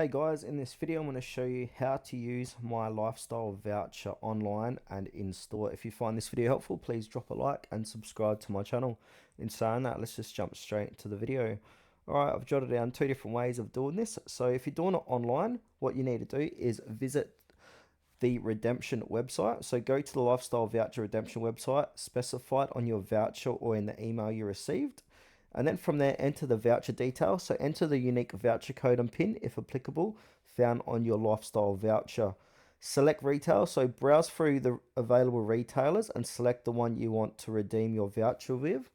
Hey guys, in this video I'm going to show you how to use my lifestyle voucher online and in store. If you find this video helpful, please drop a like and subscribe to my channel. In saying that, let's just jump straight into the video. Alright, I've jotted down two different ways of doing this. So if you're doing it online, what you need to do is visit the redemption website. So go to the lifestyle voucher redemption website, specify it on your voucher or in the email you received. And then from there, enter the voucher details. So enter the unique voucher code and PIN, if applicable, found on your lifestyle voucher. Select retail. So browse through the available retailers and select the one you want to redeem your voucher with.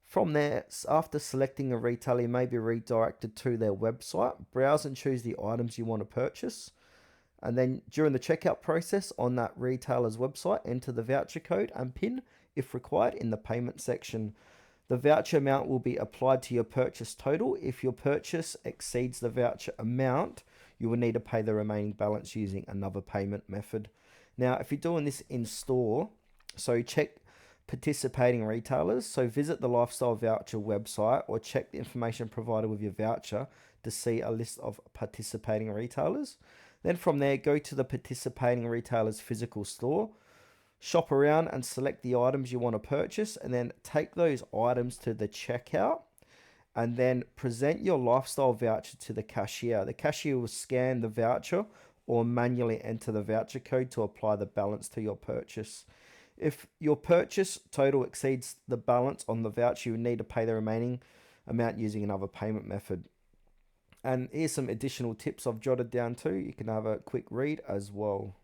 From there, after selecting a retailer, you may be redirected to their website. Browse and choose the items you want to purchase. And then during the checkout process on that retailer's website, enter the voucher code and PIN, if required, in the payment section. The voucher amount will be applied to your purchase total. If your purchase exceeds the voucher amount, you will need to pay the remaining balance using another payment method. Now, if you're doing this in store, so check participating retailers. So visit the Lifestyle Voucher website or check the information provided with your voucher to see a list of participating retailers. Then from there, go to the participating retailer's physical store. Shop around and select the items you want to purchase, and then take those items to the checkout and then present your lifestyle voucher to the cashier. The cashier will scan the voucher or manually enter the voucher code to apply the balance to your purchase. If your purchase total exceeds the balance on the voucher, you need to pay the remaining amount using another payment method. And here's some additional tips I've jotted down too. You can have a quick read as well.